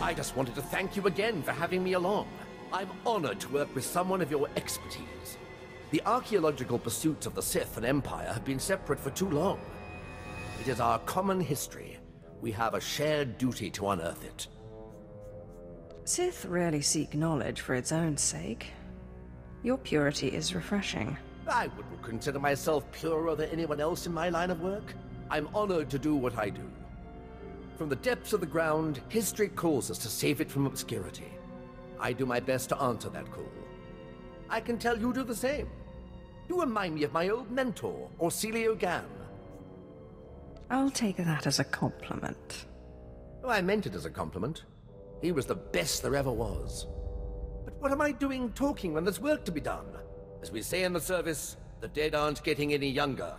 I just wanted to thank you again for having me along. I'm honored to work with someone of your expertise. The archaeological pursuits of the Sith and Empire have been separate for too long. It is our common history. We have a shared duty to unearth it. Sith rarely seek knowledge for its own sake. Your purity is refreshing. I wouldn't consider myself purer than anyone else in my line of work. I'm honored to do what I do. From the depths of the ground, history calls us to save it from obscurity. I do my best to answer that call. I can tell you do the same. You remind me of my old mentor, Orsilio Gan. I'll take that as a compliment. Oh, I meant it as a compliment. He was the best there ever was. But what am I doing talking when there's work to be done? As we say in the service, the dead aren't getting any younger.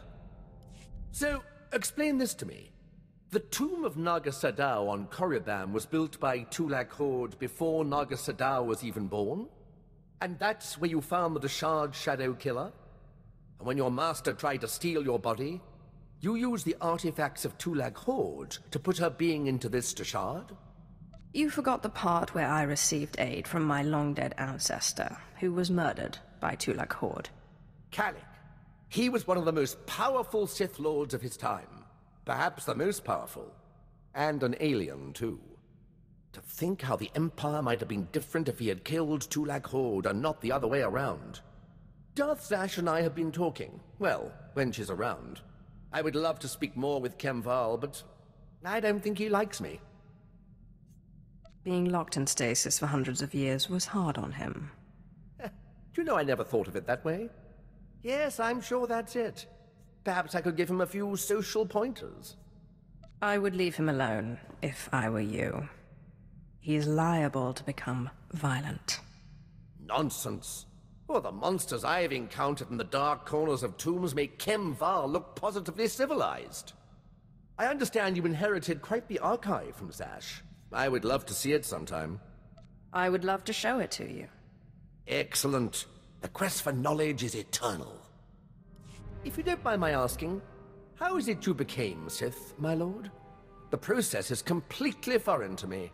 So, explain this to me. The tomb of Naga Sadow on Korriban was built by Tulak Horde before Naga Sadow was even born? And that's where you found the Deshard Shadow Killer? And when your master tried to steal your body, you used the artifacts of Tulak Horde to put her being into this Deshard? You forgot the part where I received aid from my long-dead ancestor, who was murdered by Tulak Horde. Kalik. He was one of the most powerful Sith Lords of his time. Perhaps the most powerful. And an alien, too. To think how the Empire might have been different if he had killed Tulak Horde and not the other way around. Darth Zash and I have been talking. Well, when she's around. I would love to speak more with Kemval, but I don't think he likes me. Being locked in stasis for hundreds of years was hard on him. Do you know I never thought of it that way? Yes, I'm sure that's it. Perhaps I could give him a few social pointers. I would leave him alone, if I were you. He is liable to become violent. Nonsense. Well, the monsters I have encountered in the dark corners of tombs make Kemval look positively civilized. I understand you inherited quite the archive from Zash. I would love to see it sometime. I would love to show it to you. Excellent. The quest for knowledge is eternal. If you don't mind my asking, how is it you became Sith, my lord? The process is completely foreign to me.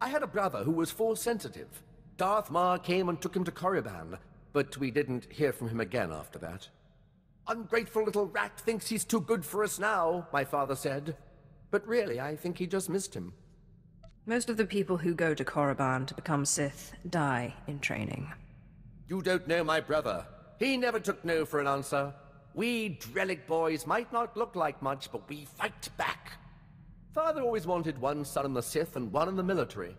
I had a brother who was Force-sensitive. Darth Maul came and took him to Korriban, but we didn't hear from him again after that. Ungrateful little rat thinks he's too good for us now, my father said. But really, I think he just missed him. Most of the people who go to Korriban to become Sith die in training. You don't know my brother. He never took no for an answer. We Drellik boys might not look like much, but we fight back. Father always wanted one son in the Sith and one in the military.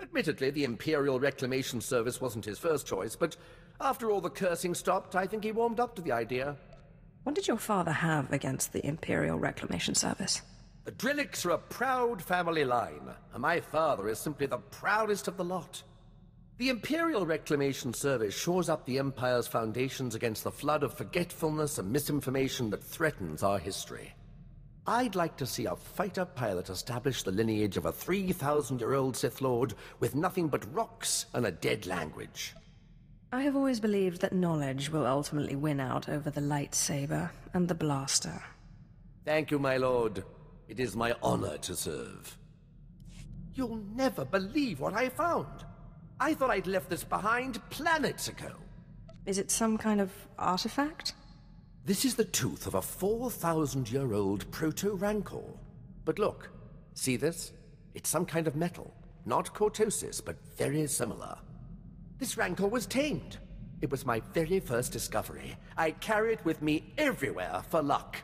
Admittedly, the Imperial Reclamation Service wasn't his first choice, but after all the cursing stopped, I think he warmed up to the idea. What did your father have against the Imperial Reclamation Service? The Drelliks are a proud family line, and my father is simply the proudest of the lot. The Imperial Reclamation Service shores up the Empire's foundations against the flood of forgetfulness and misinformation that threatens our history. I'd like to see a fighter pilot establish the lineage of a 3,000-year-old Sith Lord with nothing but rocks and a dead language. I have always believed that knowledge will ultimately win out over the lightsaber and the blaster. Thank you, my lord. It is my honor to serve. You'll never believe what I found. I thought I'd left this behind planets ago. Is it some kind of artifact? This is the tooth of a 4,000-year-old proto-rancor. But look, see this? It's some kind of metal. Not cortosis, but very similar. This rancor was tamed. It was my very first discovery. I carry it with me everywhere for luck.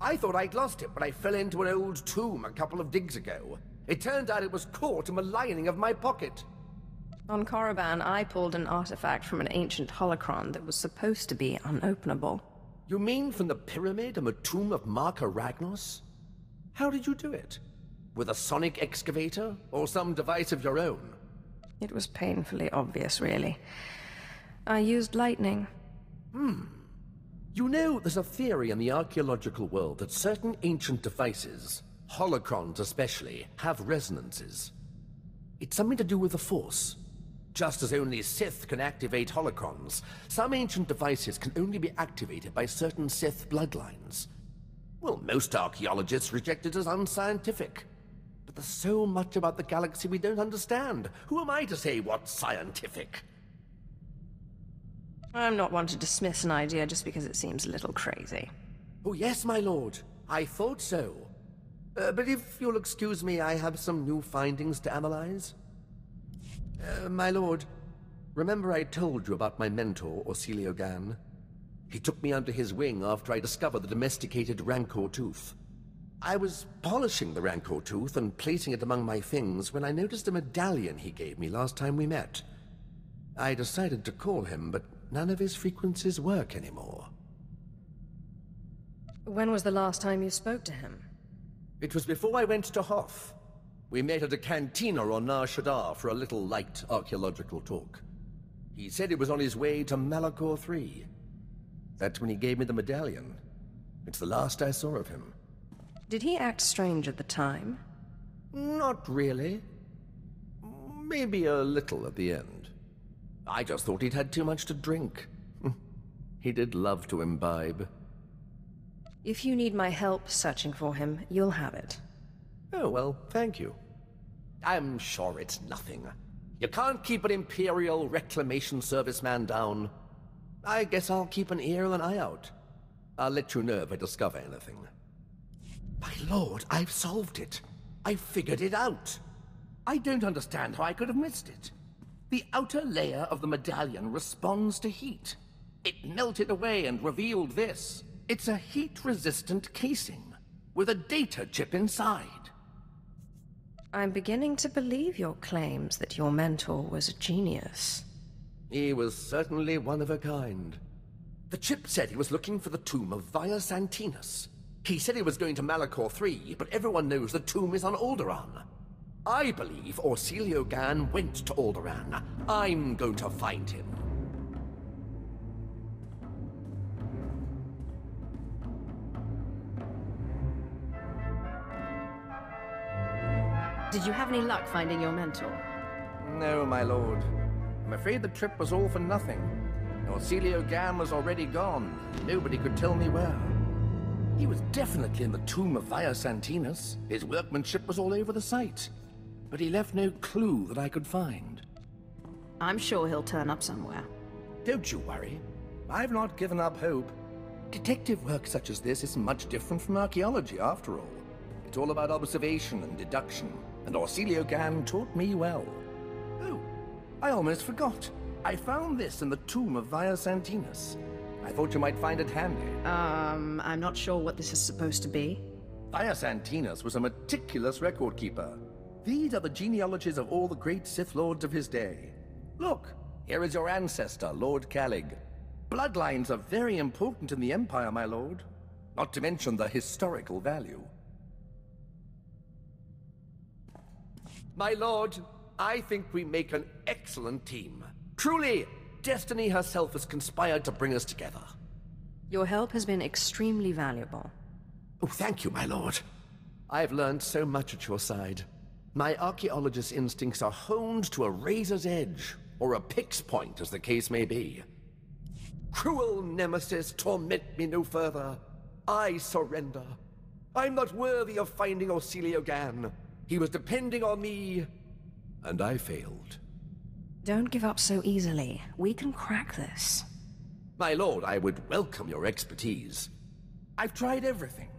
I thought I'd lost it when I fell into an old tomb a couple of digs ago. It turned out it was caught in the lining of my pocket. On Korriban, I pulled an artifact from an ancient holocron that was supposed to be unopenable. You mean from the pyramid and the tomb of Marka Ragnos? How did you do it? With a sonic excavator, or some device of your own? It was painfully obvious, really. I used lightning. You know, there's a theory in the archaeological world that certain ancient devices, holocrons especially, have resonances. It's something to do with the Force. Just as only Sith can activate holocrons, some ancient devices can only be activated by certain Sith bloodlines. Well, most archaeologists reject it as unscientific. But There's so much about the galaxy we don't understand. Who am I to say what's scientific? I'm not one to dismiss an idea just because it seems a little crazy. Oh yes, my lord. I thought so. But if you'll excuse me, I have some new findings to analyze. My lord, remember I told you about my mentor, Orsilio Gan? He took me under his wing after I discovered the domesticated Rancor tooth. I was polishing the Rancor tooth and placing it among my things when I noticed a medallion he gave me last time we met. I decided to call him, but none of his frequencies work anymore. When was the last time you spoke to him? It was before I went to Hoth. We met at a cantina on Nar Shaddaa for a little light archaeological talk. He said he was on his way to Malachor III. That's when he gave me the medallion. It's the last I saw of him. Did he act strange at the time? Not really. Maybe a little at the end. I just thought he'd had too much to drink. He did love to imbibe. If you need my help searching for him, you'll have it. Oh, well, thank you. I'm sure it's nothing. You can't keep an Imperial Reclamation Service man down. I guess I'll keep an ear and an eye out. I'll let you know if I discover anything. My lord, I've solved it. I've figured it out. I don't understand how I could have missed it. The outer layer of the medallion responds to heat. It melted away and revealed this. It's a heat-resistant casing, with a data chip inside. I'm beginning to believe your claims that your mentor was a genius. He was certainly one of a kind. The chip said he was looking for the tomb of Via Santinus. He said he was going to Malachor III, but everyone knows the tomb is on Alderaan. I believe Orsilio Gan went to Alderaan. I'm going to find him. Did you have any luck finding your mentor? No, my lord. I'm afraid the trip was all for nothing. Orsilio Gan was already gone. Nobody could tell me where. He was definitely in the tomb of Via Santinus. His workmanship was all over the site. But he left no clue that I could find. I'm sure he'll turn up somewhere. Don't you worry. I've not given up hope. Detective work such as this isn't much different from archaeology, after all. It's all about observation and deduction, and Orsilio Gan taught me well. Oh, I almost forgot. I found this in the tomb of Via Santinus. I thought you might find it handy. I'm not sure what this is supposed to be. Via Santinus was a meticulous record keeper. These are the genealogies of all the great Sith Lords of his day. Look, here is your ancestor, Lord Callig. Bloodlines are very important in the Empire, my lord. Not to mention the historical value. My lord, I think we make an excellent team. Truly, destiny herself has conspired to bring us together. Your help has been extremely valuable. Oh, thank you, my lord. I've learned so much at your side. My archaeologist's instincts are honed to a razor's edge, or a pick's point, as the case may be. Cruel nemesis, torment me no further. I surrender. I'm not worthy of finding Orsilio Gan. He was depending on me, and I failed. Don't give up so easily. We can crack this. My lord, I would welcome your expertise. I've tried everything.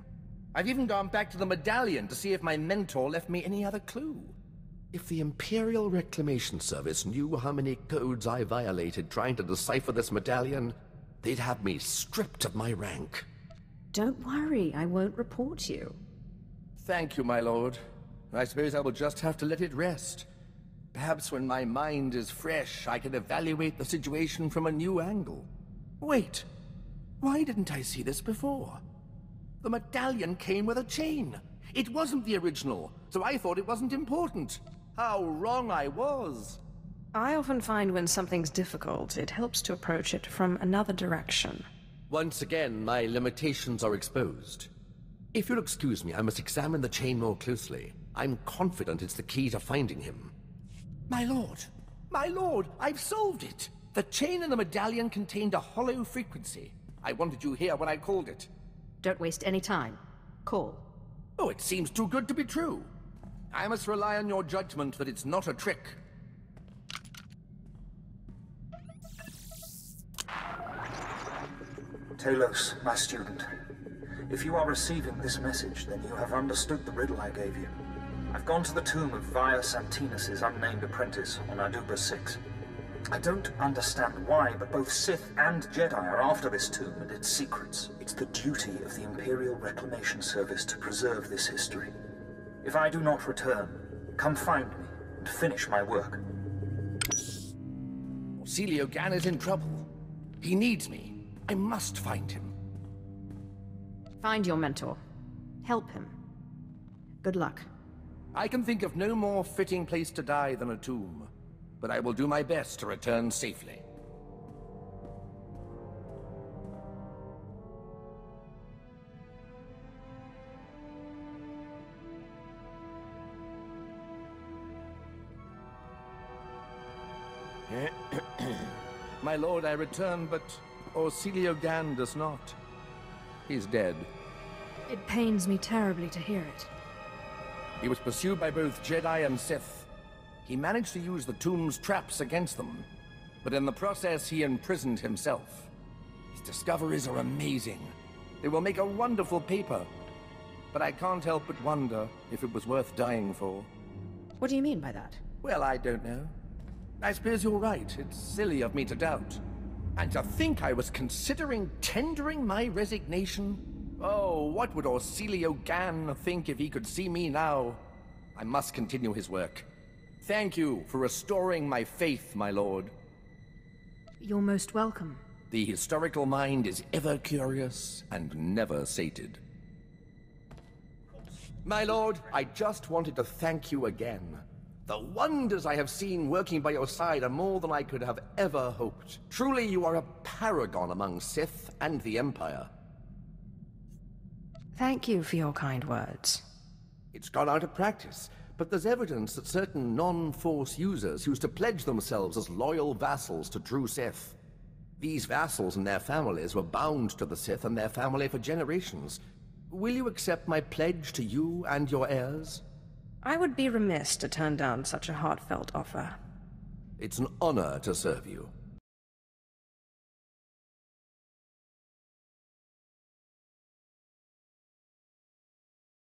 I've even gone back to the medallion to see if my mentor left me any other clue. If the Imperial Reclamation Service knew how many codes I violated trying to decipher this medallion, they'd have me stripped of my rank. Don't worry, I won't report you. Thank you, my lord. I suppose I will just have to let it rest. Perhaps when my mind is fresh, I can evaluate the situation from a new angle. Wait, why didn't I see this before? The medallion came with a chain. It wasn't the original, so I thought it wasn't important. How wrong I was. I often find when something's difficult, it helps to approach it from another direction. Once again, my limitations are exposed. If you'll excuse me, I must examine the chain more closely. I'm confident it's the key to finding him. My lord, I've solved it! The chain in the medallion contained a hollow frequency. I wanted you here when I called it. Don't waste any time. Call. Oh, it seems too good to be true. I must rely on your judgment that it's not a trick. Talos, my student. If you are receiving this message, then you have understood the riddle I gave you. I've gone to the tomb of Via Santinus' unnamed apprentice on Aduba 6. I don't understand why, but both Sith and Jedi are after this tomb and its secrets. It's the duty of the Imperial Reclamation Service to preserve this history. If I do not return, come find me and finish my work. Celio Gan is in trouble. He needs me. I must find him. Find your mentor. Help him. Good luck. I can think of no more fitting place to die than a tomb, but I will do my best to return safely. My lord, I return, but Orsilio Gan does not. He's dead. It pains me terribly to hear it. He was pursued by both Jedi and Sith. He managed to use the tomb's traps against them, but in the process he imprisoned himself. His discoveries are amazing. They will make a wonderful paper, but I can't help but wonder if it was worth dying for. What do you mean by that? Well, I don't know. I suppose you're right. It's silly of me to doubt. And to think I was considering tendering my resignation? Oh, what would Orsilio Gan think if he could see me now? I must continue his work. Thank you for restoring my faith, my lord. You're most welcome. The historical mind is ever curious and never sated. My lord, I just wanted to thank you again. The wonders I have seen working by your side are more than I could have ever hoped. Truly, you are a paragon among Sith and the Empire. Thank you for your kind words. It's gone out of practice, but there's evidence that certain non-Force users used to pledge themselves as loyal vassals to true Sith. These vassals and their families were bound to the Sith and their family for generations. Will you accept my pledge to you and your heirs? I would be remiss to turn down such a heartfelt offer. It's an honor to serve you.